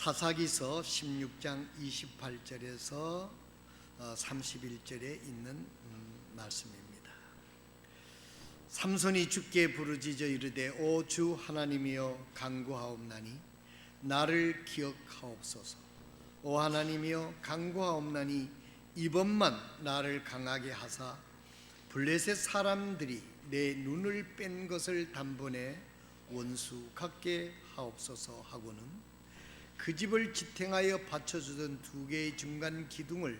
사사기서 16장 28절에서 31절에 있는 말씀입니다. 삼손이 주께 부르짖어 이르되 오 주 하나님이여 간구하옵나니 나를 기억하옵소서. 오 하나님이여 간구하옵나니 이번만 나를 강하게 하사 블레셋 사람들이 내 눈을 뺀 것을 단번에 원수 같게 하옵소서 하고는 그 집을 지탱하여 받쳐주던 두 개의 중간 기둥을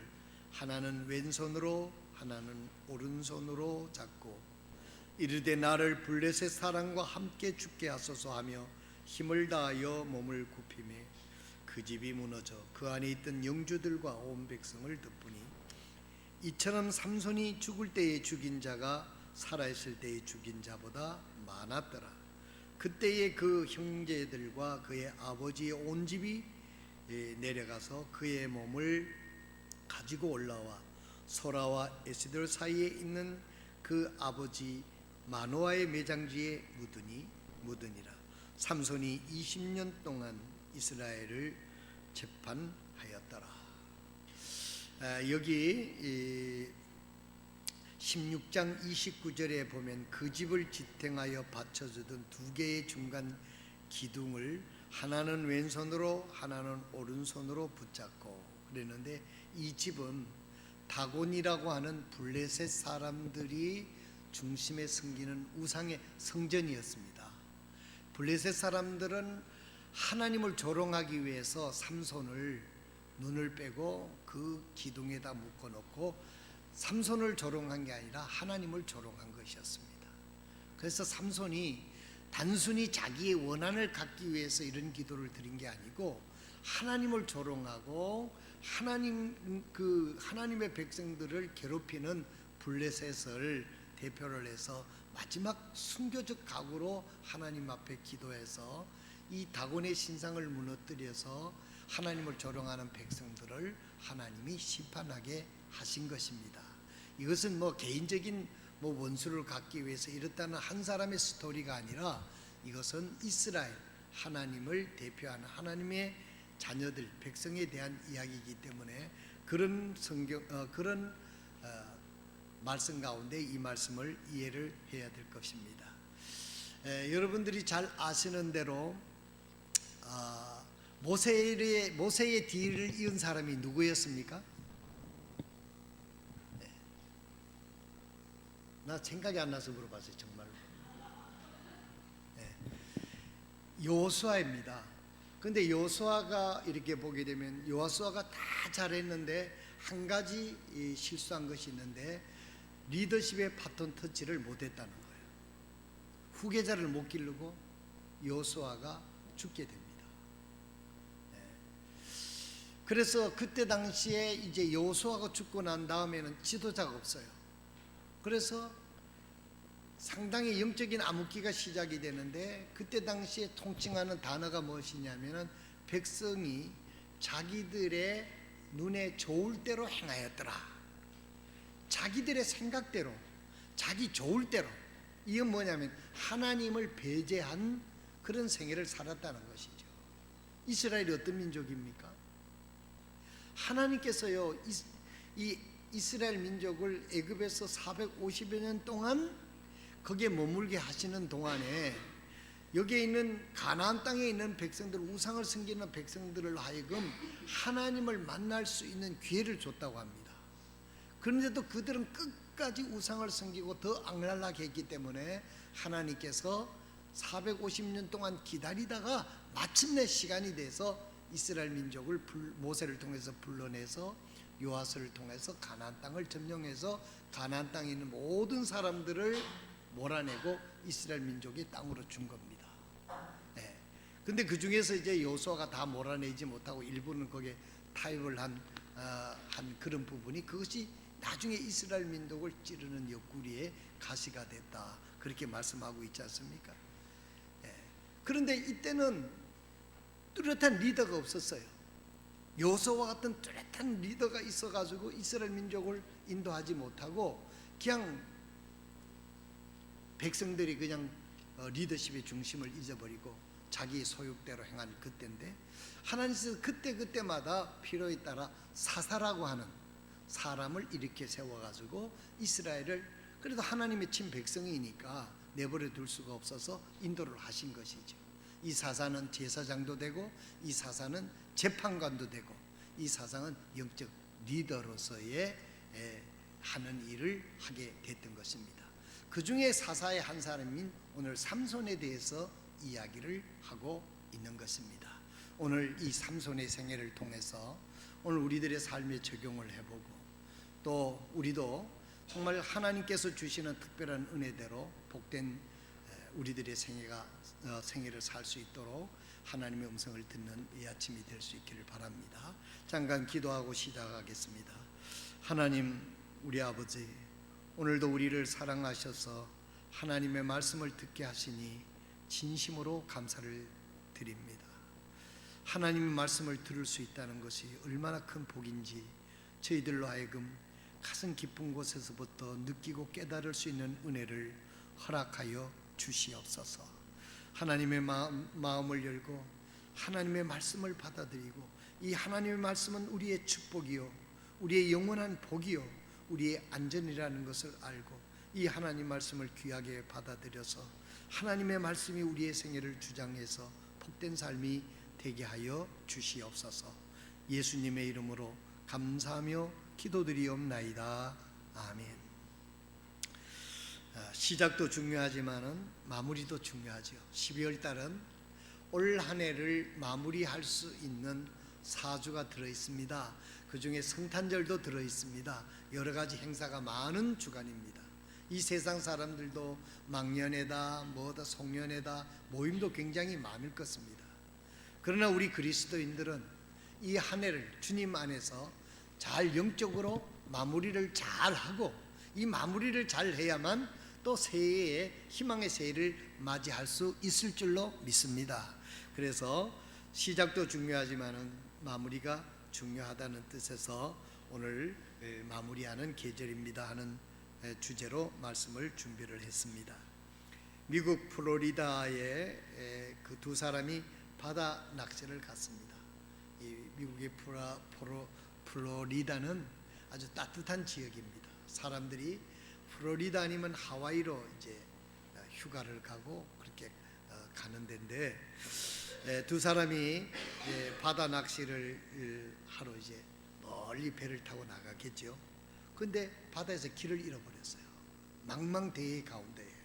하나는 왼손으로 하나는 오른손으로 잡고 이르되 나를 블레셋 사람과 함께 죽게 하소서 하며 힘을 다하여 몸을 굽히매 그 집이 무너져 그 안에 있던 영주들과 온 백성을 덮으니 이처럼 삼손이 죽을 때에 죽인 자가 살아있을 때에 죽인 자보다 많았더라. 그때에 그 형제들과 그의 아버지의 온 집이 내려가서 그의 몸을 가지고 올라와 소라와 에스돌 사이에 있는 그 아버지 마노아의 매장지에 묻으니라. 삼손이 20년 동안 이스라엘을 재판하였더라. 여기 16장 29절에 보면 그 집을 지탱하여 받쳐주던 두 개의 중간 기둥을 하나는 왼손으로 하나는 오른손으로 붙잡고 그랬는데 이 집은 다곤이라고 하는 블레셋 사람들이 중심에 섬기는 우상의 성전이었습니다. 블레셋 사람들은 하나님을 조롱하기 위해서 삼손을 눈을 빼고 그 기둥에다 묶어놓고 삼손을 조롱한 게 아니라 하나님을 조롱한 것이었습니다. 그래서 삼손이 단순히 자기의 원한을 갖기 위해서 이런 기도를 드린 게 아니고 하나님을 조롱하고 하나님의 백성들을 괴롭히는 블레셋을 대표를 해서 마지막 순교적 각오로 하나님 앞에 기도해서 이 다곤의 신상을 무너뜨려서 하나님을 조롱하는 백성들을 하나님이 심판하게 하신 것입니다. 이것은 개인적인 원수를 갖기 위해서 이렇다는 한 사람의 스토리가 아니라 이것은 이스라엘 하나님을 대표하는 하나님의 자녀들 백성에 대한 이야기이기 때문에 그런 말씀 가운데 이 말씀을 이해를 해야 될 것입니다. 여러분들이 잘 아시는 대로 모세의 뒤를 이은 사람이 누구였습니까? 나 생각이 안 나서 물어봤어요. 정말로. 여호수아입니다. 근데 여호수아가 이렇게 보게 되면 여호수아가 다 잘했는데 한 가지 실수한 것이 있는데 리더십의 바톤 터치를 못했다는 거예요. 후계자를 못 기르고 여호수아가 죽게 됩니다. 그래서 그때 당시에 이제 여호수아가 죽고 난 다음에는 지도자가 없어요. 그래서 상당히 영적인 암흑기가 시작이 되는데 그때 당시에 통칭하는 단어가 무엇이냐면은 백성이 자기들의 눈에 좋을 대로 행하였더라. 자기들의 생각대로, 자기 좋을 대로. 이건 뭐냐면 하나님을 배제한 그런 생애를 살았다는 것이죠. 이스라엘이 어떤 민족입니까? 하나님께서요 이 이스라엘 민족을 애굽에서 450여 년 동안 거기에 머물게 하시는 동안에 여기에 있는 가나안 땅에 있는 백성들, 우상을 섬기는 백성들을 하여금 하나님을 만날 수 있는 기회를 줬다고 합니다. 그런데도 그들은 끝까지 우상을 섬기고 더 악랄하게 했기 때문에 하나님께서 450년 동안 기다리다가 마침내 시간이 돼서 이스라엘 민족을 모세를 통해서 불러내서 요하스를 통해서 가나안 땅을 점령해서 가나안 땅에 있는 모든 사람들을 몰아내고 이스라엘 민족의 땅으로 준 겁니다. 근데 그 중에서 이제 여호수아가 다 몰아내지 못하고 일부는 거기에 타협을 한 그런 부분이 그것이 나중에 이스라엘 민족을 찌르는 옆구리에 가시가 됐다. 그렇게 말씀하고 있지 않습니까? 그런데 이때는 뚜렷한 리더가 없었어요. 여호수아와 같은 뚜렷한 리더가 있어가지고 이스라엘 민족을 인도하지 못하고 그냥 백성들이 그냥 리더십의 중심을 잊어버리고 자기 소욕대로 행한 그때인데, 하나님께서 그때마다 필요에 따라 사사라고 하는 사람을 이렇게 세워가지고 이스라엘을, 그래도 하나님의 친 백성이니까 내버려 둘 수가 없어서 인도를 하신 것이죠. 이 사사는 제사장도 되고, 이 사사는 재판관도 되고, 이 사사는 영적 리더로서의 하는 일을 하게 됐던 것입니다. 그 중에 사사의 한 사람인 오늘 삼손에 대해서 이야기를 하고 있는 것입니다. 오늘 이 삼손의 생애를 통해서 오늘 우리들의 삶에 적용을 해보고, 또 우리도 정말 하나님께서 주시는 특별한 은혜대로 복된 우리들의 생애를 살 수 있도록 하나님의 음성을 듣는 이 아침이 될 수 있기를 바랍니다. 잠깐 기도하고 시작하겠습니다. 하나님, 우리 아버지, 오늘도 우리를 사랑하셔서 하나님의 말씀을 듣게 하시니 진심으로 감사를 드립니다. 하나님의 말씀을 들을 수 있다는 것이 얼마나 큰 복인지 저희들로 하여금 가슴 깊은 곳에서부터 느끼고 깨달을 수 있는 은혜를 허락하여 주시옵소서. 하나님의 마음을 열고 하나님의 말씀을 받아들이고, 이 하나님의 말씀은 우리의 축복이요, 우리의 영원한 복이요, 우리의 안전이라는 것을 알고 이 하나님 말씀을 귀하게 받아들여서 하나님의 말씀이 우리의 생애를 주장해서 복된 삶이 되게 하여 주시옵소서. 예수님의 이름으로 감사하며 기도드리옵나이다. 아멘. 시작도 중요하지만은 마무리도 중요하죠. 12월 달은 올 한 해를 마무리할 수 있는 사주가 들어 있습니다. 그 중에 성탄절도 들어 있습니다. 여러 가지 행사가 많은 주간입니다. 이 세상 사람들도 망년회다, 뭐다, 송년회다, 모임도 굉장히 많을 것입니다. 그러나 우리 그리스도인들은 이 한 해를 주님 안에서 잘 영적으로 마무리를 잘 하고, 이 마무리를 잘 해야만 또 새해에 희망의 새해를 맞이할 수 있을 줄로 믿습니다. 그래서 시작도 중요하지만은 마무리가 중요하다는 뜻에서 오늘 마무리하는 계절입니다 하는 주제로 말씀을 준비를 했습니다. 미국 플로리다에 그 두 사람이 바다 낚시를 갔습니다. 이 미국의 플로리다는 아주 따뜻한 지역입니다. 사람들이 플로리다 아니면 하와이로 이제 휴가를 가고 그렇게 가는 데인데, 두 사람이 바다 낚시를 하러 이제 멀리 배를 타고 나가겠죠. 근데 바다에서 길을 잃어버렸어요. 망망대해 가운데에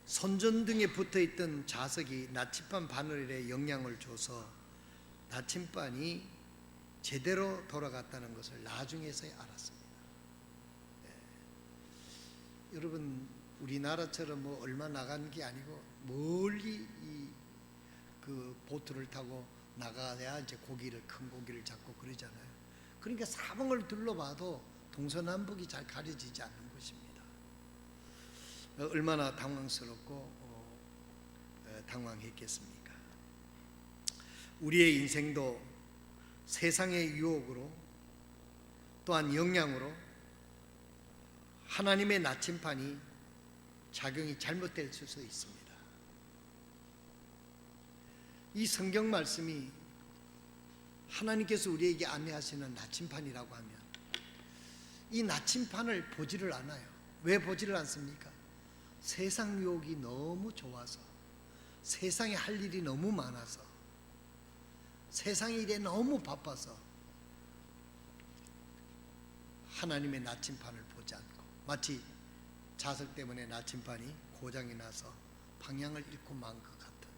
선전등에 붙어있던 자석이 나침반 바늘에 영향을 줘서 나침반이 제대로 돌아갔다는 것을 나중에서야 알았습니다. 여러분, 우리나라처럼 뭐 얼마 나가는 게 아니고 멀리 그 보트를 타고 나가야 이제 큰 고기를 잡고 그러잖아요. 그러니까 사방을 둘러봐도 동서남북이 잘 가려지지 않는 것입니다. 얼마나 당황스럽고 당황했겠습니까? 우리의 인생도 세상의 유혹으로 또한 영향으로 하나님의 나침반이 작용이 잘못될 수도 있습니다. 이 성경 말씀이 하나님께서 우리에게 안내하시는 나침반이라고 하면 이 나침반을 보지를 않아요. 왜 보지를 않습니까? 세상 유혹이 너무 좋아서, 세상에 할 일이 너무 많아서, 세상 일에 너무 바빠서 하나님의 나침반을 보지 않고, 마치 자석 때문에 나침반이 고장이 나서 방향을 잃고 만 것 같은,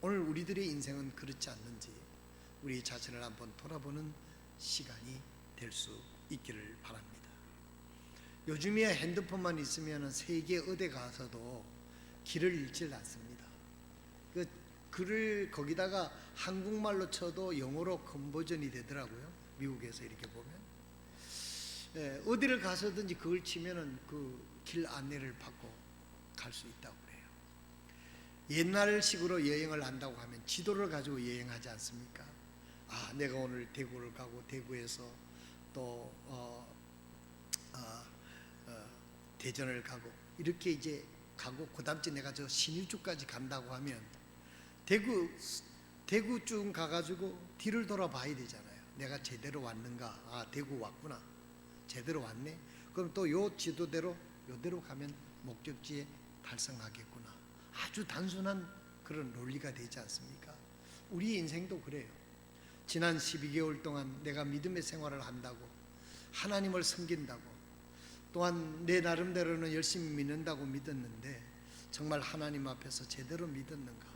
오늘 우리들의 인생은 그렇지 않는지 우리 자신을 한번 돌아보는 시간이 될 수 있기를 바랍니다. 요즘이야 핸드폰만 있으면 세계 어디 가서도 길을 잃지 않습니다. 그 글을 거기다가 한국말로 쳐도 영어로 컨버전이 되더라고요. 미국에서 이렇게 보면 어디를 가서든지 그걸 치면은 그 길 안내를 받고 갈 수 있다고 그래요. 옛날식으로 여행을 한다고 하면 지도를 가지고 여행하지 않습니까? 아, 내가 오늘 대구를 가고 대구에서 또 대전을 가고 이렇게 이제 가고 그다음 주 내가 저 신의주까지 간다고 하면 대구 쭉 가가지고 뒤를 돌아봐야 되잖아요. 내가 제대로 왔는가? 아, 대구 왔구나. 제대로 왔네. 그럼 또 요 지도대로 요대로 가면 목적지에 달성하겠구나. 아주 단순한 그런 논리가 되지 않습니까? 우리 인생도 그래요. 지난 12개월 동안 내가 믿음의 생활을 한다고, 하나님을 섬긴다고, 또한 내 나름대로는 열심히 믿는다고 믿었는데 정말 하나님 앞에서 제대로 믿었는가,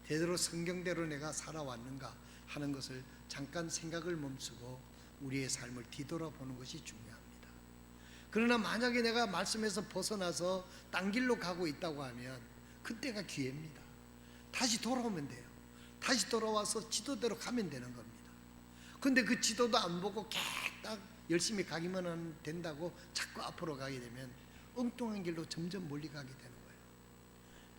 제대로 성경대로 내가 살아왔는가 하는 것을 잠깐 생각을 멈추고 우리의 삶을 뒤돌아보는 것이 중요합니다. 그러나 만약에 내가 말씀에서 벗어나서 딴 길로 가고 있다고 하면 그때가 기회입니다. 다시 돌아오면 돼요. 다시 돌아와서 지도대로 가면 되는 겁니다. 근데 그 지도도 안 보고 딱 열심히 가기만 된다고 자꾸 앞으로 가게 되면 엉뚱한 길로 점점 멀리 가게 되는 거예요.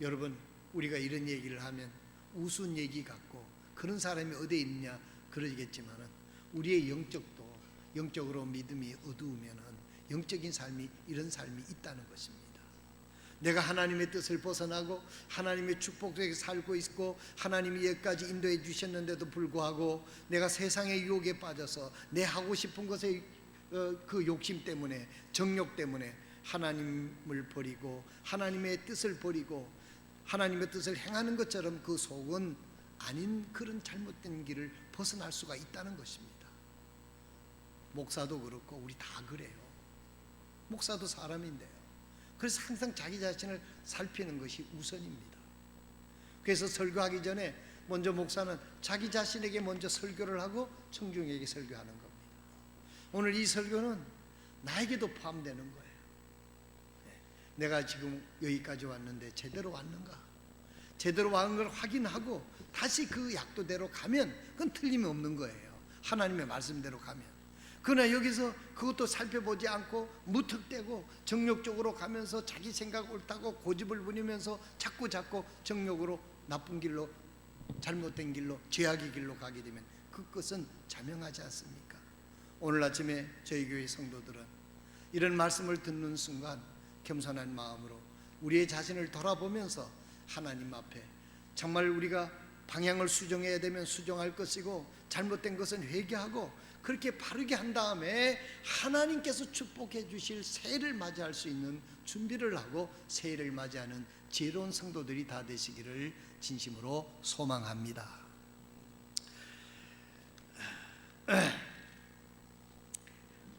여러분, 우리가 이런 얘기를 하면 우스운 얘기 같고 그런 사람이 어디에 있느냐 그러겠지만은 우리의 영적으로 믿음이 어두우면은 영적인 삶이 이런 삶이 있다는 것입니다. 내가 하나님의 뜻을 벗어나고 하나님의 축복 속에 살고 있고 하나님이 여기까지 인도해 주셨는데도 불구하고 내가 세상의 유혹에 빠져서 내 하고 싶은 것에 그 욕심 때문에, 정욕 때문에 하나님을 버리고 하나님의 뜻을 버리고 하나님의 뜻을 행하는 것처럼 그 속은 아닌 그런 잘못된 길을 벗어날 수가 있다는 것입니다. 목사도 그렇고 우리 다 그래요. 목사도 사람인데요. 그래서 항상 자기 자신을 살피는 것이 우선입니다. 그래서 설교하기 전에 먼저 목사는 자기 자신에게 먼저 설교를 하고 청중에게 설교하는 겁니다. 오늘 이 설교는 나에게도 포함되는 거예요. 내가 지금 여기까지 왔는데 제대로 왔는가? 제대로 왔는 걸 확인하고 다시 그 약도대로 가면 그건 틀림이 없는 거예요. 하나님의 말씀대로 가면. 그러나 여기서 그것도 살펴보지 않고 무턱대고 정욕적으로 가면서 자기 생각 옳다고 고집을 부리면서 자꾸 정욕으로 나쁜 길로, 잘못된 길로, 죄악의 길로 가게 되면 그것은 자명하지 않습니까? 오늘 아침에 저희 교회 성도들은 이런 말씀을 듣는 순간 겸손한 마음으로 우리의 자신을 돌아보면서 하나님 앞에 정말 우리가 방향을 수정해야 되면 수정할 것이고 잘못된 것은 회개하고 그렇게 바르게 한 다음에 하나님께서 축복해 주실 새해를 맞이할 수 있는 준비를 하고 새해를 맞이하는 지혜로운 성도들이 다 되시기를 진심으로 소망합니다.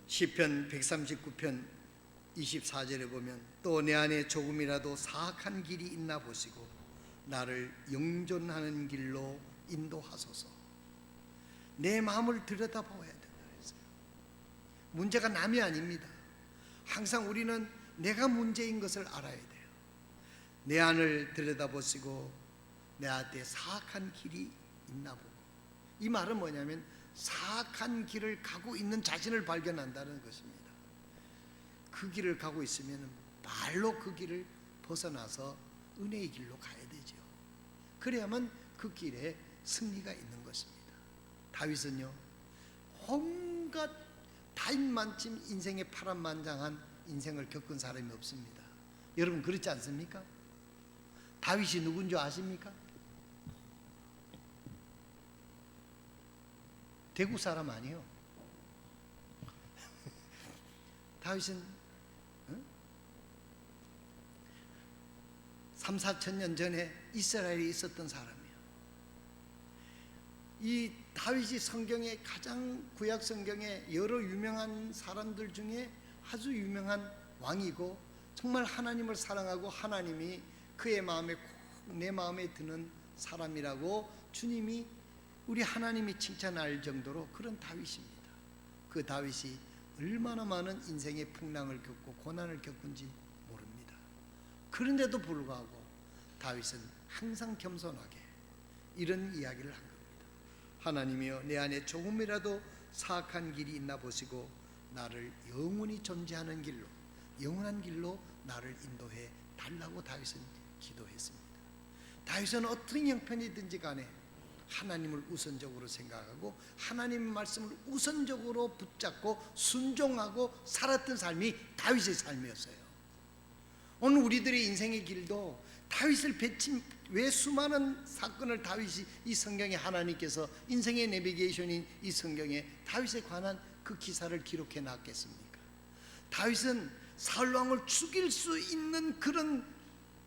시편 139편 24절에 보면 또 내 안에 조금이라도 사악한 길이 있나 보시고 나를 영존하는 길로 인도하소서. 내 마음을 들여다보아야 된다 했어요. 문제가 남이 아닙니다. 항상 우리는 내가 문제인 것을 알아야 돼요. 내 안을 들여다보시고 내 안에 사악한 길이 있나 보고. 이 말은 뭐냐면 사악한 길을 가고 있는 자신을 발견한다는 것입니다. 그 길을 가고 있으면 말로 그 길을 벗어나서 은혜의 길로 가야 되죠. 그래야만 그 길에 승리가 있는 것입니다. 다윗은요, 온갖 다인만침 인생의 파란만장한 인생을 겪은 사람이 없습니다. 여러분 그렇지 않습니까? 다윗이 누군 줄 아십니까? 대구 사람 아니에요. 다윗은 3, 4천 년 전에 이스라엘에 있었던 사람이에요. 이 다윗이 성경에 가장 구약 성경에 여러 유명한 사람들 중에 아주 유명한 왕이고 정말 하나님을 사랑하고 하나님이 그의 마음에 내 마음에 드는 사람이라고 주님이 우리 하나님이 칭찬할 정도로 그런 다윗입니다. 그 다윗이 얼마나 많은 인생의 풍랑을 겪고 고난을 겪은지 모릅니다. 그런데도 불구하고 다윗은 항상 겸손하게 이런 이야기를 한 겁니다. 하나님이여 내 안에 조금이라도 사악한 길이 있나 보시고 나를 영원히 존재하는 길로, 영원한 길로 나를 인도해 달라고 다윗은 기도했습니다. 다윗은 어떤 형편이든지 간에 하나님을 우선적으로 생각하고 하나님의 말씀을 우선적으로 붙잡고 순종하고 살았던 삶이 다윗의 삶이었어요. 오늘 우리들의 인생의 길도 다윗을 배친 왜 수많은 사건을 다윗이 이 성경에 하나님께서 인생의 내비게이션인 이 성경에 다윗에 관한 그 기사를 기록해 놨겠습니까? 다윗은 사울 왕을 죽일 수 있는 그런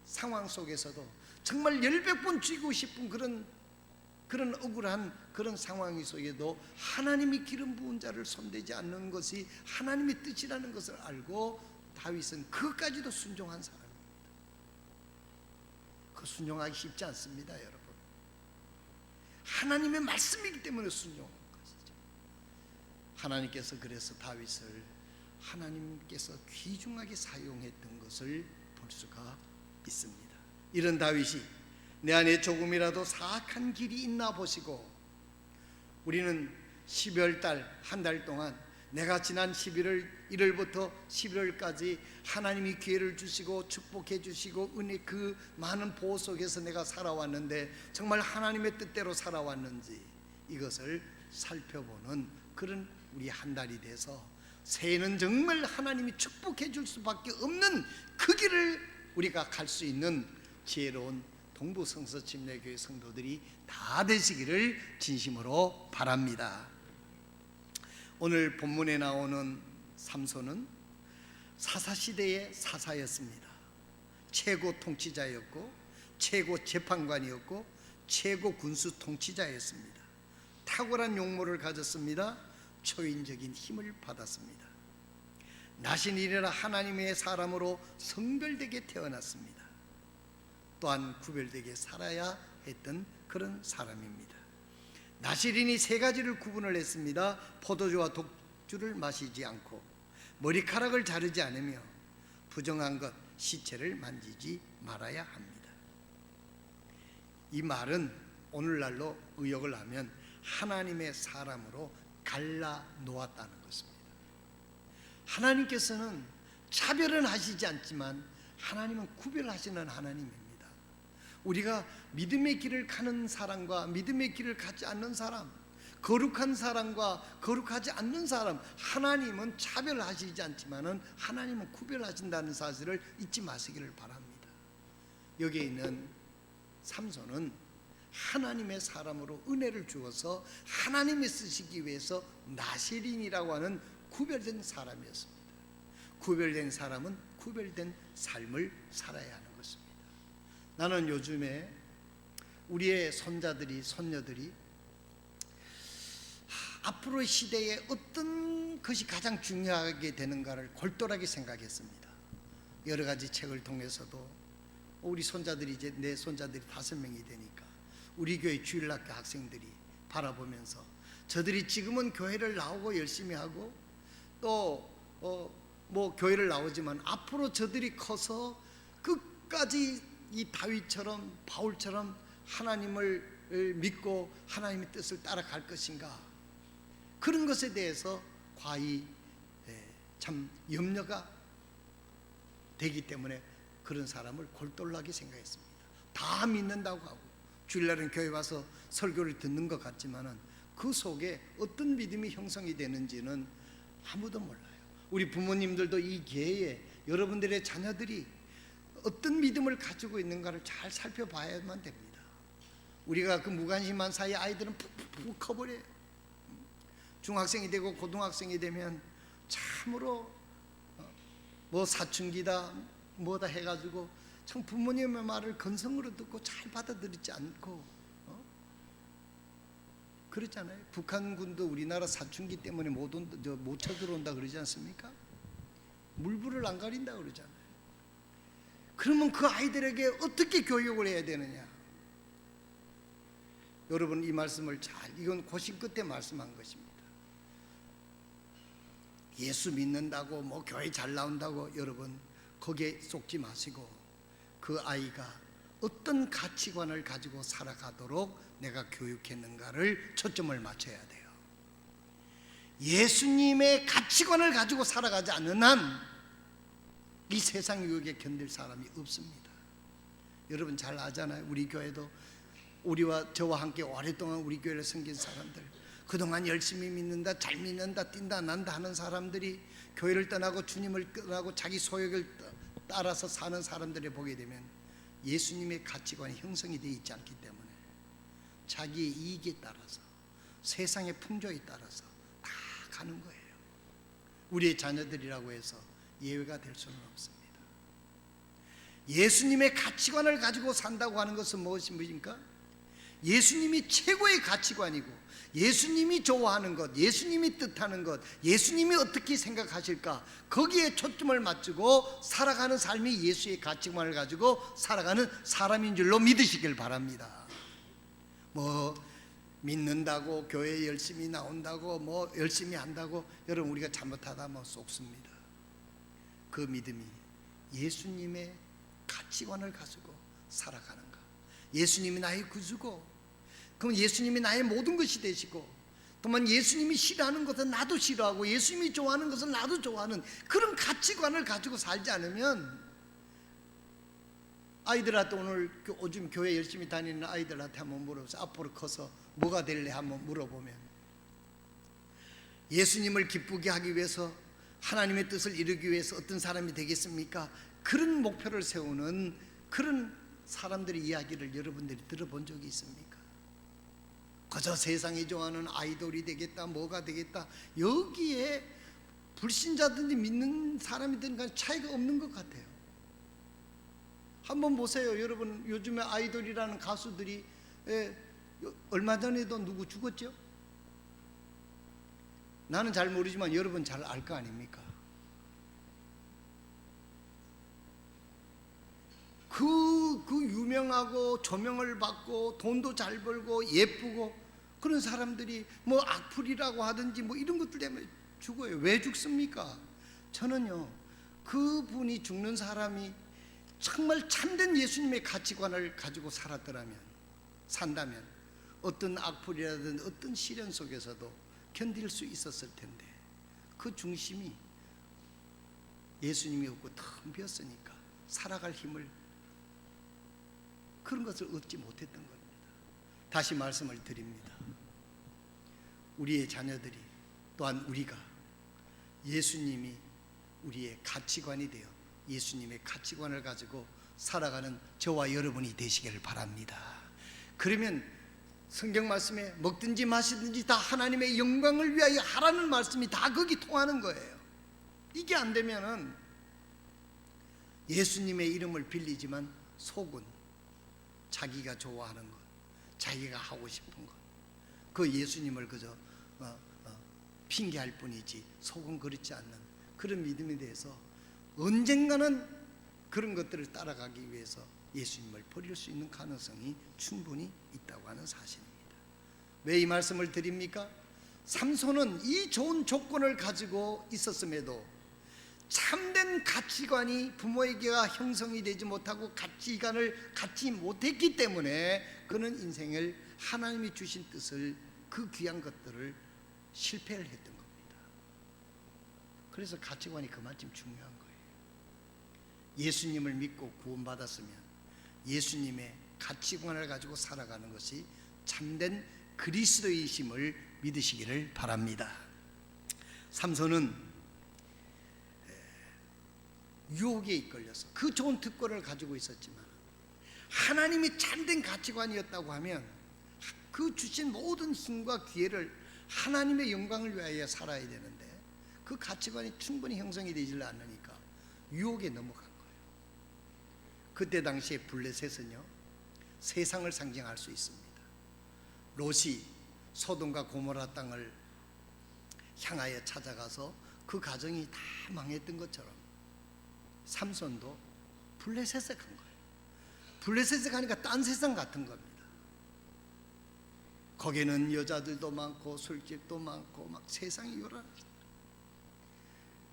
상황 속에서도 정말 10번 죽이고 싶은 그런 억울한 그런 상황 속에도 하나님이 기름 부은 자를 손대지 않는 것이 하나님의 뜻이라는 것을 알고 다윗은 그것까지도 순종한 사람입니다. 그 순종하기 쉽지 않습니다, 여러분. 하나님의 말씀이기 때문에 순종한 것이죠. 하나님께서 그래서 다윗을 하나님께서 귀중하게 사용했던 것을 볼 수가 있습니다. 이런 다윗이 내 안에 조금이라도 사악한 길이 있나 보시고, 우리는 12월달 한 달 동안 내가 지난 11월 1월부터 11월까지 하나님이 기회를 주시고 축복해 주시고 은혜 그 많은 보호 속에서 내가 살아왔는데 정말 하나님의 뜻대로 살아왔는지 이것을 살펴보는 그런 우리 한 달이 돼서 새해는 정말 하나님이 축복해 줄 수밖에 없는 그 길을 우리가 갈 수 있는 지혜로운 동부성서침례교회 성도들이 다 되시기를 진심으로 바랍니다. 오늘 본문에 나오는 삼손은 사사시대의 사사였습니다. 최고 통치자였고 최고 재판관이었고 최고 군수 통치자였습니다. 탁월한 용모를 가졌습니다. 초인적인 힘을 받았습니다. 나신이라 하나님의 사람으로 성별되게 태어났습니다. 또한 구별되게 살아야 했던 그런 사람입니다. 나시린이 세 가지를 구분을 했습니다. 포도주와 독주를 마시지 않고 머리카락을 자르지 않으며 부정한 것 시체를 만지지 말아야 합니다. 이 말은 오늘날로 의역을 하면 하나님의 사람으로 갈라 놓았다는 것입니다. 하나님께서는 차별은 하시지 않지만 하나님은 구별하시는 하나님입니다. 우리가 믿음의 길을 가는 사람과 믿음의 길을 가지 않는 사람, 거룩한 사람과 거룩하지 않는 사람, 하나님은 차별하시지 않지만은 하나님은 구별하신다는 사실을 잊지 마시기를 바랍니다. 여기에 있는 삼손은 하나님의 사람으로 은혜를 주어서 하나님이 쓰시기 위해서 나시린이라고 하는 구별된 사람이었습니다. 구별된 사람은 구별된 삶을 살아야 하는 것입니다. 나는 요즘에 우리의 손자들이 손녀들이 앞으로의 시대에 어떤 것이 가장 중요하게 되는가를 골똘하게 생각했습니다. 여러 가지 책을 통해서도 우리 손자들이 이제 내 손자들이 5명이 되니까 우리 교회 주일학교 학생들이 바라보면서 저들이 지금은 교회를 나오고 열심히 하고 또 뭐 교회를 나오지만 앞으로 저들이 커서 끝까지 이 다윗처럼 바울처럼 하나님을 믿고 하나님의 뜻을 따라갈 것인가, 그런 것에 대해서 과히 참 염려가 되기 때문에 그런 사람을 골똘하게 생각했습니다. 다 믿는다고 하고 주일날은 교회 와서 설교를 듣는 것 같지만은 그 속에 어떤 믿음이 형성이 되는지는 아무도 몰라요. 우리 부모님들도 이 기회에 여러분들의 자녀들이 어떤 믿음을 가지고 있는가를 잘 살펴봐야만 됩니다. 우리가 그 무관심한 사이 아이들은 푹푹 커버려요. 중학생이 되고 고등학생이 되면 참으로 뭐 사춘기다 뭐다 해가지고 참 부모님의 말을 건성으로 듣고 잘 받아들이지 않고 그렇잖아요. 북한군도 우리나라 사춘기 때문에 못 쳐들어온다 그러지 않습니까? 물불을 안 가린다 그러잖아요. 그러면 그 아이들에게 어떻게 교육을 해야 되느냐? 여러분 이 말씀을 이건 고심 끝에 말씀한 것입니다. 예수 믿는다고 뭐 교회 잘 나온다고 여러분 거기에 속지 마시고 그 아이가 어떤 가치관을 가지고 살아가도록 내가 교육했는가를 초점을 맞춰야 돼요. 예수님의 가치관을 가지고 살아가지 않는 한 이 세상 유혹에 견딜 사람이 없습니다. 여러분 잘 아잖아요. 우리 교회도 우리와 저와 함께 오랫동안 우리 교회를 섬긴 사람들, 그동안 열심히 믿는다, 잘 믿는다, 뛴다 난다 하는 사람들이 교회를 떠나고 주님을 떠나고 자기 소욕을 따라서 사는 사람들을 보게 되면 예수님의 가치관이 형성이 되어 있지 않기 때문에 자기의 이익에 따라서 세상의 풍조에 따라서 다 가는 거예요. 우리의 자녀들이라고 해서 예외가 될 수는 없습니다. 예수님의 가치관을 가지고 산다고 하는 것은 무엇입니까? 예수님이 최고의 가치관이고 예수님이 좋아하는 것, 예수님이 뜻하는 것, 예수님이 어떻게 생각하실까, 거기에 초점을 맞추고 살아가는 삶이 예수의 가치관을 가지고 살아가는 사람인 줄로 믿으시길 바랍니다. 뭐 믿는다고 교회 열심히 나온다고 뭐 열심히 한다고 여러분 우리가 잘못하다 뭐 쏙습니다. 그 믿음이 예수님의 가치관을 가지고 살아가는가, 예수님이 나의 구주고, 그럼 예수님이 나의 모든 것이 되시고, 또한 예수님이 싫어하는 것은 나도 싫어하고 예수님이 좋아하는 것은 나도 좋아하는 그런 가치관을 가지고 살지 않으면, 아이들한테 오늘 요즘 교회 열심히 다니는 아이들한테 한번 물어보세요. 앞으로 커서 뭐가 될래 한번 물어보면, 예수님을 기쁘게 하기 위해서, 하나님의 뜻을 이루기 위해서 어떤 사람이 되겠습니까? 그런 목표를 세우는 그런 사람들의 이야기를 여러분들이 들어본 적이 있습니까? 그저 세상이 좋아하는 아이돌이 되겠다, 뭐가 되겠다, 여기에 불신자든지 믿는 사람이든 간에 차이가 없는 것 같아요. 한번 보세요. 여러분 요즘에 아이돌이라는 가수들이 얼마 전에도 누구 죽었죠? 나는 잘 모르지만 여러분 잘 알 거 아닙니까? 그 유명하고 조명을 받고 돈도 잘 벌고 예쁘고 그런 사람들이 뭐 악플이라고 하든지 뭐 이런 것들 때문에 죽어요. 왜 죽습니까? 저는요, 그분이 죽는 사람이 정말 참된 예수님의 가치관을 가지고 산다면 어떤 악플이라든 어떤 시련 속에서도 견딜 수 있었을 텐데, 그 중심이 예수님이 없고 텅 비었으니까 살아갈 힘을, 그런 것을 얻지 못했던 겁니다. 다시 말씀을 드립니다. 우리의 자녀들이, 또한 우리가 예수님이 우리의 가치관이 되어 예수님의 가치관을 가지고 살아가는 저와 여러분이 되시길 바랍니다. 그러면 성경 말씀에 먹든지 마시든지 다 하나님의 영광을 위하여 하라는 말씀이 다 거기 통하는 거예요. 이게 안 되면은 예수님의 이름을 빌리지만 속은 자기가 좋아하는 것, 자기가 하고 싶은 것, 그 예수님을 그저 핑계할 뿐이지 속은 그렇지 않는 그런 믿음에 대해서 언젠가는 그런 것들을 따라가기 위해서 예수님을 버릴 수 있는 가능성이 충분히 있다고 하는 사실입니다. 왜 이 말씀을 드립니까? 삼손은 이 좋은 조건을 가지고 있었음에도 참된 가치관이 부모에게가 형성이 되지 못하고 가치관을 갖지 못했기 때문에 그는 인생을, 하나님이 주신 뜻을, 그 귀한 것들을 실패를 했던 겁니다. 그래서 가치관이 그만큼 중요한 거예요. 예수님을 믿고 구원받았으면 예수님의 가치관을 가지고 살아가는 것이 참된 그리스도이심을 믿으시기를 바랍니다. 삼손은 유혹에 이끌려서 그 좋은 특권을 가지고 있었지만 하나님이 참된 가치관이었다고 하면 그 주신 모든 힘과 기회를 하나님의 영광을 위하여 살아야 되는데 그 가치관이 충분히 형성이 되질 않으니까 유혹에 넘어간 거예요. 그때 당시에 블레셋은요, 세상을 상징할 수 있습니다. 롯이 소돔과 고모라 땅을 향하여 찾아가서 그 가정이 다 망했던 것처럼 삼손도 블레셋에 간 거예요. 블레셋에 가니까 딴 세상 같은 겁니다. 거기는 여자들도 많고 술집도 많고 막 세상이 요란하죠.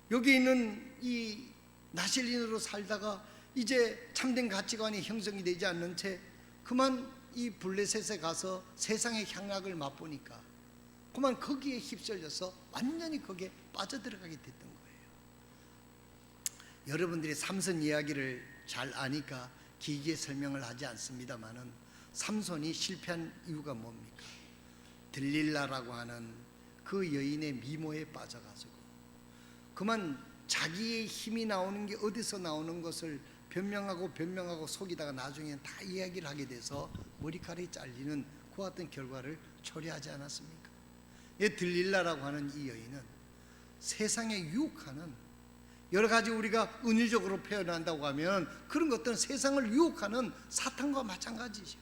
여기 있는 이 나실린으로 살다가 이제 참된 가치관이 형성이 되지 않는 채 그만 이 블레셋에 가서 세상의 향락을 맛보니까 그만 거기에 휩쓸려서 완전히 거기에 빠져들어가게 됐던 거예요. 여러분들이 삼손 이야기를 잘 아니까 길게 설명을 하지 않습니다만은 삼손이 실패한 이유가 뭡니까? 들릴라라고 하는 그 여인의 미모에 빠져가지고 그만 자기의 힘이 나오는 게 어디서 나오는 것을 변명하고 속이다가 나중에는 다 이야기를 하게 돼서 머리카락이 잘리는 그와 같은 결과를 초래하지 않았습니까? 이 들릴라라고 하는 이 여인은 세상에 유혹하는, 여러 가지 우리가 은유적으로 표현한다고 하면 그런 것들은 세상을 유혹하는 사탄과 마찬가지죠.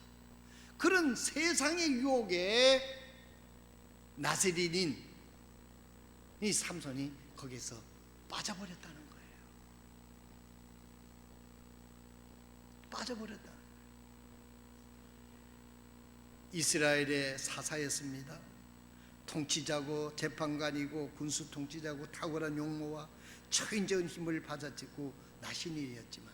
그런 세상의 유혹에 나세린인 이 삼손이 거기서 빠져버렸다는 거예요. 빠져버렸다. 이스라엘의 사사였습니다. 통치자고 재판관이고 군수 통치자고 탁월한 용모와 초인적인 힘을 받아들이고 나신일이었지만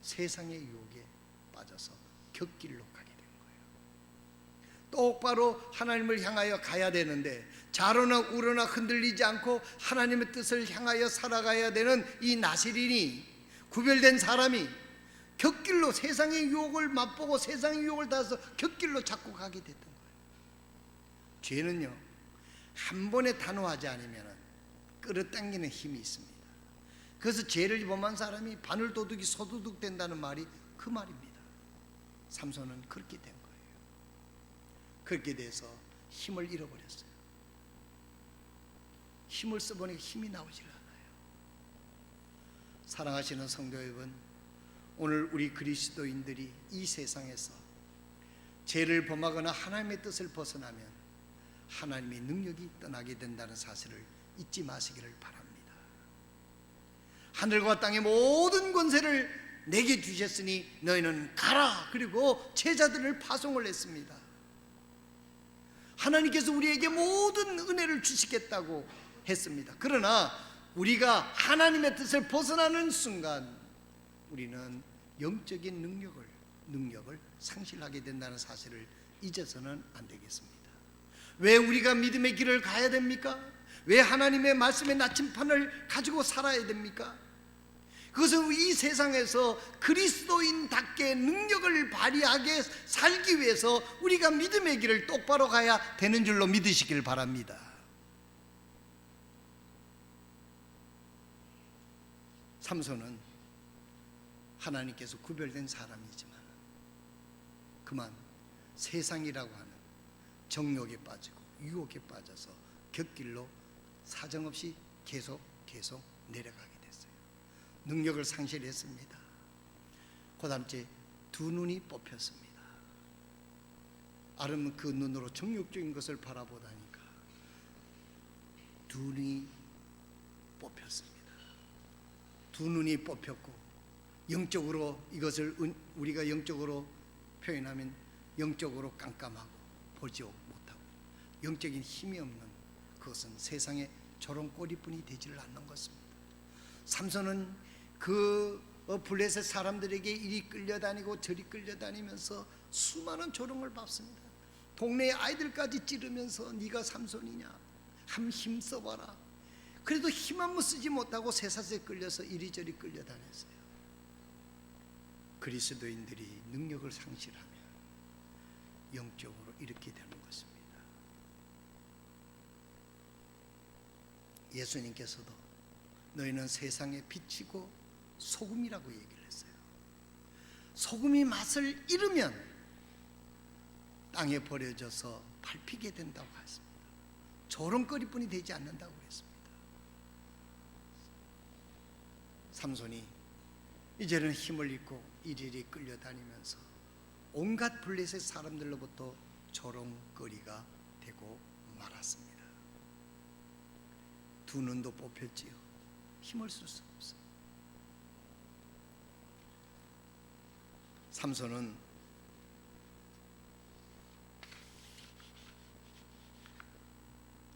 세상의 유혹에 빠져서 곁길로 가게 된 거예요. 똑바로 하나님을 향하여 가야 되는데 좌로나 우로나 흔들리지 않고 하나님의 뜻을 향하여 살아가야 되는 이 나세린이, 구별된 사람이 곁길로 세상의 유혹을 맛보고 세상의 유혹을 따라서 곁길로 자꾸 가게 됐던 거예요. 죄는요, 한 번에 단호하지 않으면 끌어당기는 힘이 있습니다. 그래서 죄를 범한 사람이 바늘도둑이 소도둑 된다는 말이 그 말입니다. 삼손은 그렇게 된 거예요. 그렇게 돼서 힘을 잃어버렸어요. 힘을 써보니까 힘이 나오질 않아요. 사랑하시는 성도 여러분, 오늘 우리 그리스도인들이 이 세상에서 죄를 범하거나 하나님의 뜻을 벗어나면 하나님의 능력이 떠나게 된다는 사실을 잊지 마시기를 바랍니다. 하늘과 땅의 모든 권세를 내게 주셨으니 너희는 가라. 그리고 제자들을 파송을 했습니다. 하나님께서 우리에게 모든 은혜를 주시겠다고 했습니다. 그러나 우리가 하나님의 뜻을 벗어나는 순간 우리는 영적인 능력을 상실하게 된다는 사실을 잊어서는 안 되겠습니다. 왜 우리가 믿음의 길을 가야 됩니까? 왜 하나님의 말씀의 나침판을 가지고 살아야 됩니까? 그것은 이 세상에서 그리스도인답게 능력을 발휘하게 살기 위해서 우리가 믿음의 길을 똑바로 가야 되는 줄로 믿으시길 바랍니다. 삼손은 하나님께서 구별된 사람이지만 그만 세상이라고 하는 정욕에 빠지고 유혹에 빠져서 곁길로 사정없이 계속 내려가게 됐어요. 능력을 상실했습니다. 그 다음 주에 두 눈이 뽑혔습니다. 아름 그 눈으로 정욕적인 것을 바라보다니까 두 눈이 뽑혔습니다. 두 눈이 뽑혔고 영적으로 이것을 우리가 영적으로 표현하면 영적으로 깜깜하고 보지 못하고 영적인 힘이 없는 그것은 세상의 조롱꼬리뿐이 되지를 않는 것입니다. 삼손은 그 블레셋 사람들에게 이리 끌려다니고 저리 끌려다니면서 수많은 조롱을 받습니다. 동네 아이들까지 찌르면서 네가 삼손이냐? 함 힘 써봐라. 그래도 힘 한 번 쓰지 못하고 쇠사슬에 끌려서 이리저리 끌려다녔어요. 그리스도인들이 능력을 상실하면 영적으로 이렇게 되는 것입니다. 예수님께서도 너희는 세상의 빛이고 소금이라고 얘기를 했어요. 소금이 맛을 잃으면 땅에 버려져서 밟히게 된다고 했습니다. 조롱거리뿐이 되지 않는다고 했습니다. 삼손이 이제는 힘을 잃고 이리리 끌려다니면서 온갖 블레셋 사람들로부터 조롱거리가 되고 말았습니다. 두 눈도 뽑혔지요. 힘을 쓸 수 없어요. 삼손은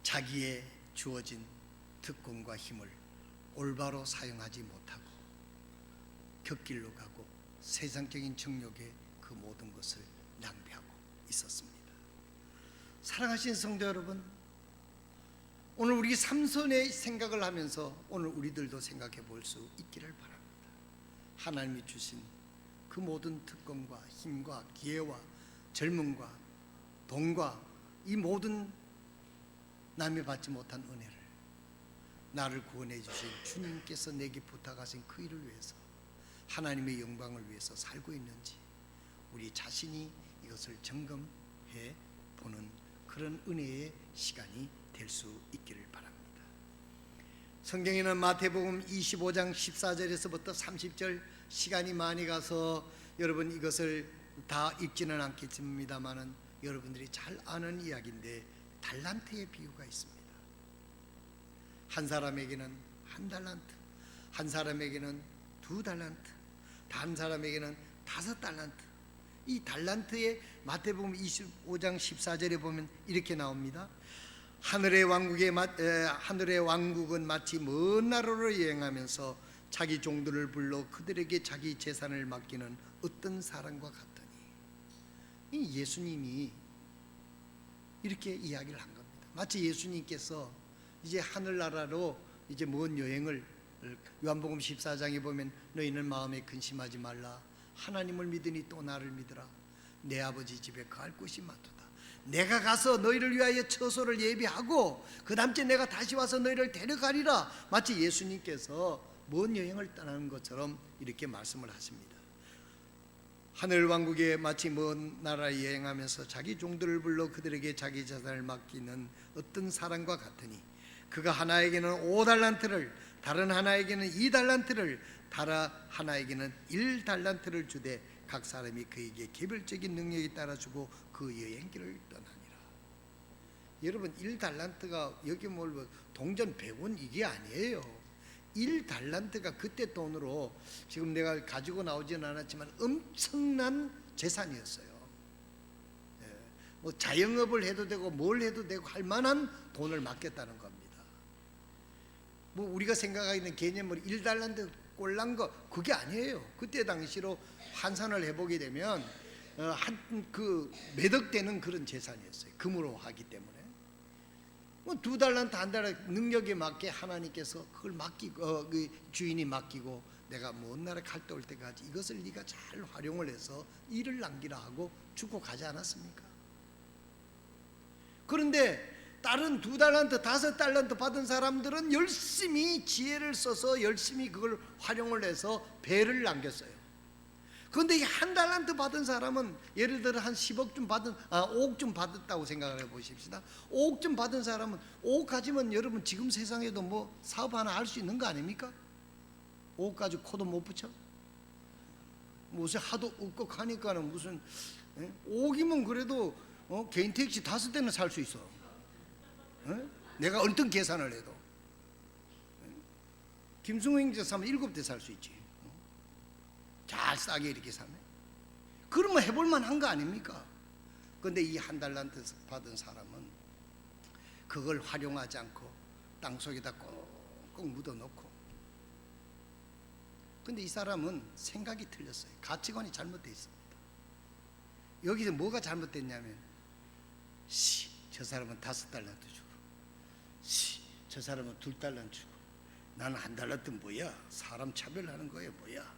자기의 주어진 특권과 힘을 올바로 사용하지 못하고 곁길로 가고 세상적인 정욕에 그 모든 것을 낭비하고 있었습니다. 사랑하시는 성도 여러분, 오늘 우리 삼손의 생각을 하면서 오늘 우리들도 생각해 볼 수 있기를 바랍니다. 하나님이 주신 그 모든 특권과 힘과 기회와 젊음과 돈과 이 모든 남이 받지 못한 은혜를 나를 구원해 주신 주님께서 내게 부탁하신 그 일을 위해서, 하나님의 영광을 위해서 살고 있는지 우리 자신이 이것을 점검해 보는 그런 은혜의 시간이 될 수 있기를 바랍니다. 성경에는 마태복음 25장 14절에서부터 30절, 시간이 많이 가서 여러분 이것을 다 읽지는 않겠습니다만은 여러분들이 잘 아는 이야기인데, 달란트의 비유가 있습니다. 한 사람에게는 1달란트, 한 사람에게는 2달란트, 한 사람에게는 5달란트. 이 달란트의 마태복음 25장 14절에 보면 이렇게 나옵니다. 하늘의 왕국은 마치 먼 나라로 여행하면서 자기 종들을 불러 그들에게 자기 재산을 맡기는 어떤 사람과 같더니, 이 예수님이 이렇게 이야기를 한 겁니다. 마치 예수님께서 이제 하늘나라로 이제 먼 여행을, 요한복음 14장에 보면 너희는 마음에 근심하지 말라, 하나님을 믿으니 또 나를 믿으라, 내 아버지 집에 거할 곳이 많도다, 내가 가서 너희를 위하여 처소를 예비하고 그 다음째 내가 다시 와서 너희를 데려가리라. 마치 예수님께서 먼 여행을 떠나는 것처럼 이렇게 말씀을 하십니다. 하늘왕국에 마치 먼 나라에 여행하면서 자기 종들을 불러 그들에게 자기 재산을 맡기는 어떤 사람과 같으니, 그가 하나에게는 5달란트를, 다른 하나에게는 2달란트를, 다른 하나에게는 1달란트를 주되 각 사람이 그에게 개별적인 능력에 따라 주고 그 여행길을 떠나니라. 여러분, 1달란트가 여기 뭘 동전 100원 이게 아니에요. 1달란트가 그때 돈으로, 지금 내가 가지고 나오지는 않았지만 엄청난 재산이었어요. 뭐 자영업을 해도 되고 뭘 해도 되고 할 만한 돈을 맡겼다는 겁니다. 뭐 우리가 생각하기는 개념으로 1달란트 꼴난 거 그게 아니에요. 그때 당시로 환산을 해보게 되면 한 그 매덕 되는 그런 재산이었어요. 금으로 하기 때문에. 뭐 2달란트 1달란트 능력에 맞게 하나님께서 그걸 맡기고 그 주인이 맡기고, 내가 먼 나라 갈데 올 때까지 이것을 네가 잘 활용을 해서 일을 남기라 하고 주고 가지 않았습니까? 그런데 다른 2달란트 5달란트 받은 사람들은 열심히 지혜를 써서 열심히 그걸 활용을 해서 배를 남겼어요. 그런데 이 1달란트 받은 사람은 예를 들어 한 10억쯤 받은 5억쯤 받았다고 생각을 해보십시다. 5억쯤 받은 사람은 5억 가지면 여러분 지금 세상에도 뭐 사업 하나 할 수 있는 거 아닙니까? 5억 가지고 코도 못 붙여? 무슨 하도 없고 가니까는 무슨 5억이면 그래도 개인 택시 5대는 살 수 있어. 내가 어떤 계산을 해도 김승호 형제 사면 7대 살 수 있지. 잘 싸게 이렇게 사면. 그러면 해볼만 한 거 아닙니까? 그런데 이 1달란트 받은 사람은 그걸 활용하지 않고 땅속에다 꽁꽁 묻어놓고, 근데 이 사람은 생각이 틀렸어요. 가치관이 잘못되어 있습니다. 여기서 뭐가 잘못됐냐면, 저 사람은 5달란트 주고, 저 사람은 2달란트 주고, 나는 1달란트 뭐야? 사람 차별하는 거야 뭐야?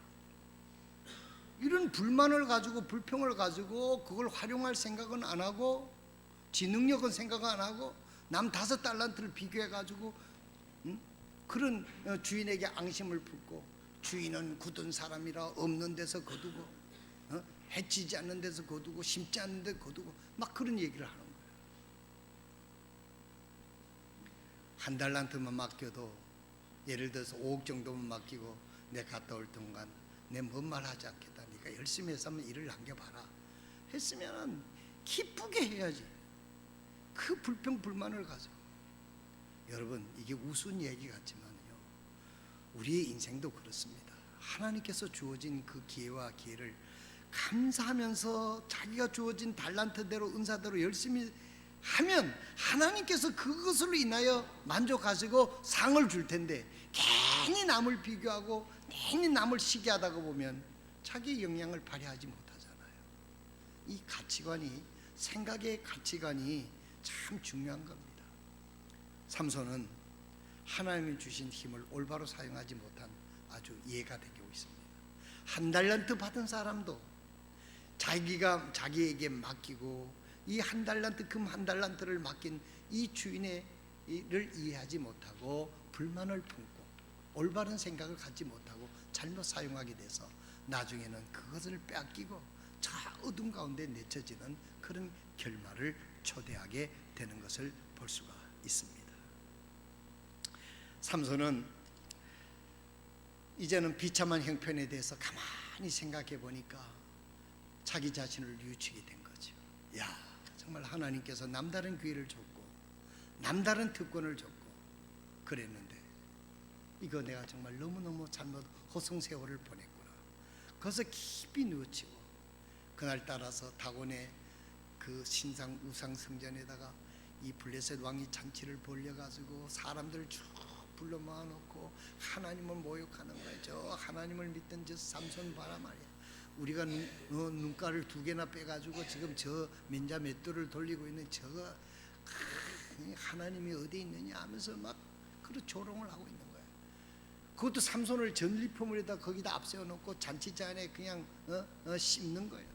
이런 불만을 가지고 불평을 가지고 그걸 활용할 생각은 안 하고, 지 능력은 생각 안 하고, 남 5달란트를 비교해 가지고 그런 주인에게 앙심을 품고, 주인은 굳은 사람이라 없는 데서 거두고 해치지 않는 데서 거두고 심지 않는 데 거두고 막 그런 얘기를 하는 거예요. 1달란트만 맡겨도, 예를 들어서 5억 정도만 맡기고 내가 갔다 올 동안 내 뭔 말 하지 않겠다, 네가 열심히 해서 한번 일을 남겨봐라 했으면 기쁘게 해야지. 그 불평 불만을 가지고. 여러분, 이게 우스운 얘기 같지만요, 우리의 인생도 그렇습니다. 하나님께서 주어진 그 기회와 기회를 감사하면서 자기가 주어진 달란트대로 은사대로 열심히 하면 하나님께서 그것으로 인하여 만족하시고 상을 줄 텐데, 괜히 남을 비교하고 괜히 남을 시기하다가 보면 자기 영향을 발휘하지 못하잖아요. 이 가치관이, 생각의 가치관이 참 중요한 겁니다. 삼손은 하나님이 주신 힘을 올바로 사용하지 못한 아주 예가 되고 있습니다. 1달란트 받은 사람도 자기에게 맡기고, 이 1달란트 금 1달란트를 맡긴 이 주인의 일을 이해하지 못하고 불만을 품고 올바른 생각을 갖지 못하고 잘못 사용하게 돼서 나중에는 그것을 빼앗기고 저 어둠 가운데 내쳐지는 그런 결말을 초대하게 되는 것을 볼 수가 있습니다. 삼손은 이제는 비참한 형편에 대해서 가만히 생각해 보니까 자기 자신을 뉘우치게 된 거죠. 야, 정말 하나님께서 남다른 기회를 줬고 남다른 특권을 줬고 그랬는데 이거 내가 정말 너무너무 잘못 허송세월을 보냈구나. 그래서 깊이 뉘우치고 그날 따라서 다곤의 그 신상 우상 성전에다가 이 블레셋 왕이 잔치를 벌려가지고 사람들을 쭉 불러 모아놓고 하나님을 모욕하는 거예요. 저 하나님을 믿던 저 삼손 봐라 말이야. 우리가 눈가를 2개나 빼가지고 지금 저 맨자 맷돌을 돌리고 있는 저거 하나님이 어디 있느냐 하면서 막 그런 조롱을 하고 있는 거예요. 그것도 삼손을 전리품을에다 거기다 앞세워놓고 잔치잔에 그냥 씹는 거예요.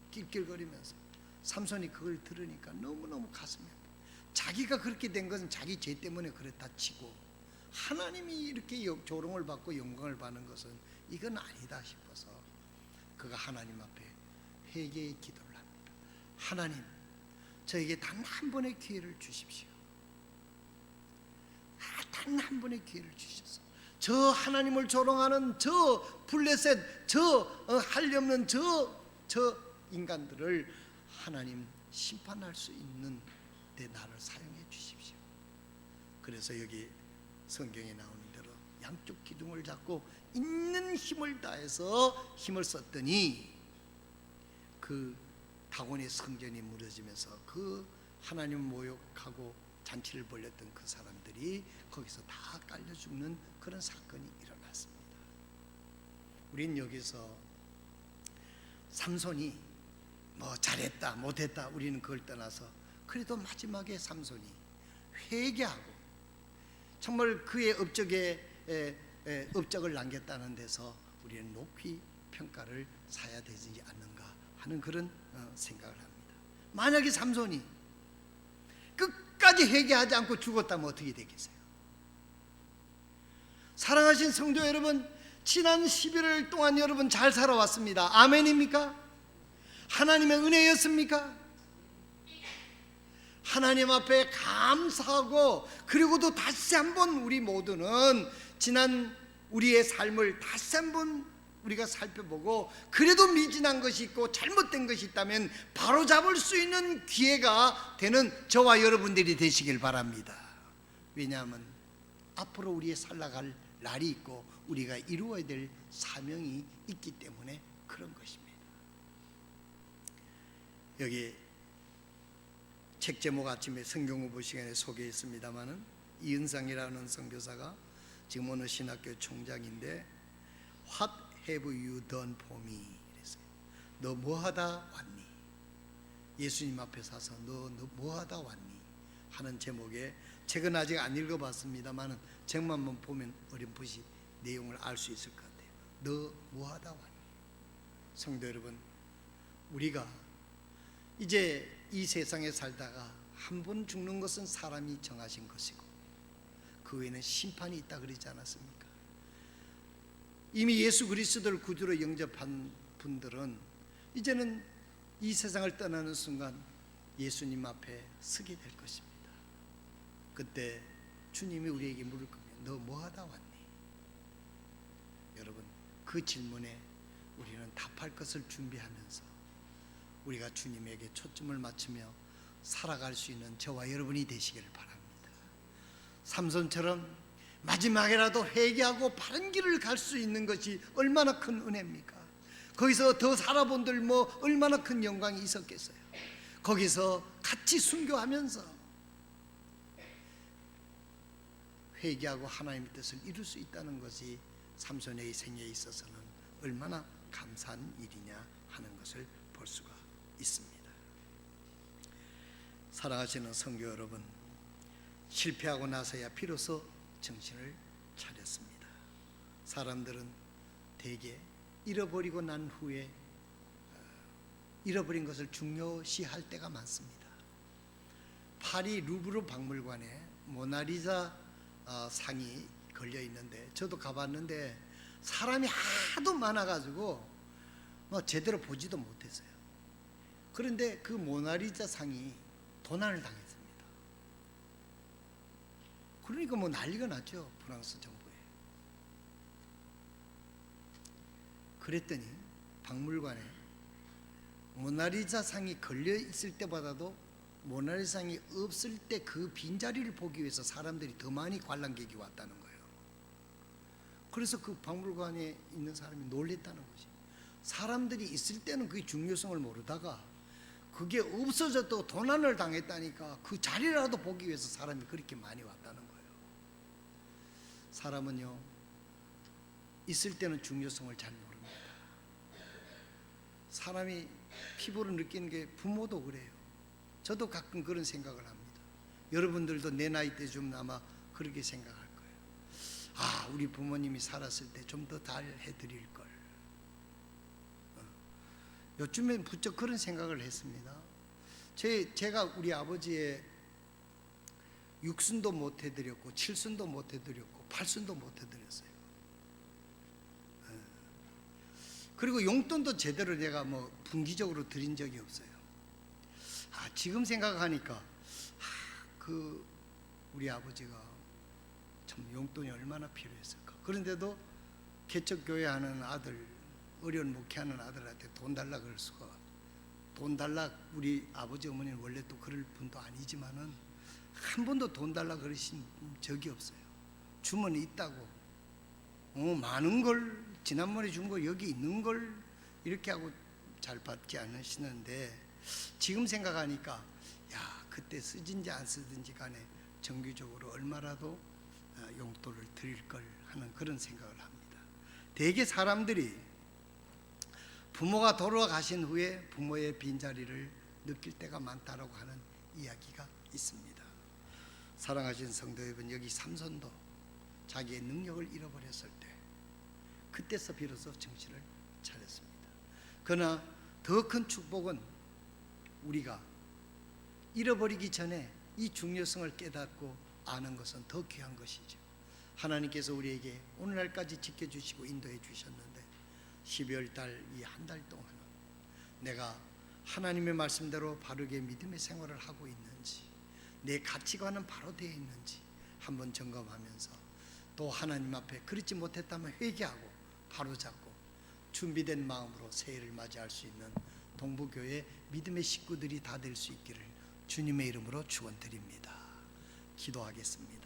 낄낄거리면서. 삼손이 그걸 들으니까 너무너무 가슴이 아파요. 자기가 그렇게 된 것은 자기 죄 때문에 그랬다 치고 하나님이 이렇게 조롱을 받고 영광을 받는 것은 이건 아니다 싶어서 그가 하나님 앞에 회개의 기도를 합니다. 하나님, 저에게 단 한 번의 기회를 주십시오. 단 한 번의 기회를 주셔서 저 하나님을 조롱하는 저 블레셋 저 할례없는 저 인간들을 하나님 심판할 수 있는 데 나를 사용해 주십시오. 그래서 여기 성경에 나오는 대로 양쪽 기둥을 잡고 있는 힘을 다해서 힘을 썼더니 그 다곤의 성전이 무너지면서 그 하나님 모욕하고 잔치를 벌였던 그 사람들이 거기서 다 깔려 죽는 그런 사건이 일어났습니다. 우린 여기서 삼손이 뭐 잘했다 못했다 우리는 그걸 떠나서 그래도 마지막에 삼손이 회개하고 정말 그의 업적을 남겼다는 데서 우리는 높이 평가를 사야 되지 않는가 하는 그런 생각을 합니다. 만약에 삼손이 끝까지 회개하지 않고 죽었다면 어떻게 되겠어요? 사랑하신 성도 여러분, 지난 11월 동안 여러분 잘 살아왔습니다. 아멘입니까? 하나님의 은혜였습니까? 하나님 앞에 감사하고 그리고도 다시 한번 우리 모두는 지난 우리의 삶을 다시 한번 우리가 살펴보고 그래도 미진한 것이 있고 잘못된 것이 있다면 바로잡을 수 있는 기회가 되는 저와 여러분들이 되시길 바랍니다. 왜냐하면 앞으로 우리의 살아갈 날이 있고 우리가 이루어야 될 사명이 있기 때문에 그런 것입니다. 여기 책 제목 아침에 성경 공부 시간에 소개했습니다마는 이은상이라는 선교사가 지금 어느 신학교 총장인데 What have you done for me? 그랬어요. 너 뭐하다 왔니? 예수님 앞에 서서 너 뭐하다 왔니? 하는 제목의 책은 아직 안 읽어봤습니다마는 책만 보면 어렴풋이 내용을 알 수 있을 것 같아요. 너 뭐하다 왔니? 성도 여러분, 우리가 이제 이 세상에 살다가 한 번 죽는 것은 사람이 정하신 것이고 그 외에는 심판이 있다 그러지 않았습니까? 이미 예수 그리스도를 구주로 영접한 분들은 이제는 이 세상을 떠나는 순간 예수님 앞에 서게 될 것입니다. 그때 주님이 우리에게 물을 겁니다. 너 뭐하다 왔니? 여러분, 그 질문에 우리는 답할 것을 준비하면서 우리가 주님에게 초점을 맞추며 살아갈 수 있는 저와 여러분이 되시기를 바랍니다. 삼손처럼 마지막에라도 회개하고 바른 길을 갈 수 있는 것이 얼마나 큰 은혜입니까? 거기서 더 살아본들 뭐 얼마나 큰 영광이 있었겠어요. 거기서 같이 순교하면서 회개하고 하나님의 뜻을 이룰 수 있다는 것이 삼손의 생애에 있어서는 얼마나 감사한 일이냐 하는 것을 볼 수가 있습니다. 사랑하시는 성도 여러분, 실패하고 나서야 비로소 정신을 차렸습니다. 사람들은 대개 잃어버리고 난 후에 잃어버린 것을 중요시할 때가 많습니다. 파리 루브르 박물관에 모나리자 상이 걸려 있는데 저도 가봤는데 사람이 하도 많아가지고 제대로 보지도 못했어요. 그런데 그 모나리자 상이 도난을 당했습니다. 그러니까 난리가 났죠, 프랑스 정부에. 그랬더니 박물관에 모나리자 상이 걸려 있을 때보다도 모나리자 상이 없을 때 그 빈자리를 보기 위해서 사람들이 더 많이 관람객이 왔다는 거예요. 그래서 그 박물관에 있는 사람이 놀랬다는 거지. 사람들이 있을 때는 그 중요성을 모르다가 그게 없어져도 도난을 당했다니까 그 자리라도 보기 위해서 사람이 그렇게 많이 왔다는 거예요. 사람은요, 있을 때는 중요성을 잘 모릅니다. 사람이 피부로 느끼는 게 부모도 그래요. 저도 가끔 그런 생각을 합니다. 여러분들도 내 나이 때 좀 아마 그렇게 생각할 거예요. 우리 부모님이 살았을 때 좀 더 잘 해드릴 걸. 요즘엔 부쩍 그런 생각을 했습니다. 제가 우리 아버지의 육순도 못 해드렸고 7순도 못 해드렸고 8순도 못 해드렸어요. 그리고 용돈도 제대로 내가 분기적으로 드린 적이 없어요. 지금 생각하니까 우리 아버지가 참 용돈이 얼마나 필요했을까. 그런데도 개척교회 하는 아들, 어려운 목회하는 아들한테 돈 달라 그럴 수가, 돈 달라, 우리 아버지 어머니는 원래 또 그럴 분도 아니지만은 한 번도 돈 달라 그러신 적이 없어요. 주머니 있다고 많은 걸 지난번에 준 거 여기 있는 걸 이렇게 하고 잘 받지 않으시는데, 지금 생각하니까 그때 쓰든지 안 쓰든지 간에 정기적으로 얼마라도 용돈을 드릴 걸 하는 그런 생각을 합니다. 대개 사람들이 부모가 돌아가신 후에 부모의 빈자리를 느낄 때가 많다라고 하는 이야기가 있습니다. 사랑하신 성도 여러분, 여기 삼손도 자기의 능력을 잃어버렸을 때 그때서 비로소 정신을 차렸습니다. 그러나 더 큰 축복은 우리가 잃어버리기 전에 이 중요성을 깨닫고 아는 것은 더 귀한 것이죠. 하나님께서 우리에게 오늘날까지 지켜주시고 인도해 주셨는데 12월 달 이 한 달 동안은 내가 하나님의 말씀대로 바르게 믿음의 생활을 하고 있는지, 내 가치관은 바로 되어 있는지 한번 점검하면서, 또 하나님 앞에 그렇지 못했다면 회개하고 바로잡고 준비된 마음으로 새해를 맞이할 수 있는 동부교회 믿음의 식구들이 다 될 수 있기를 주님의 이름으로 축원드립니다. 기도하겠습니다.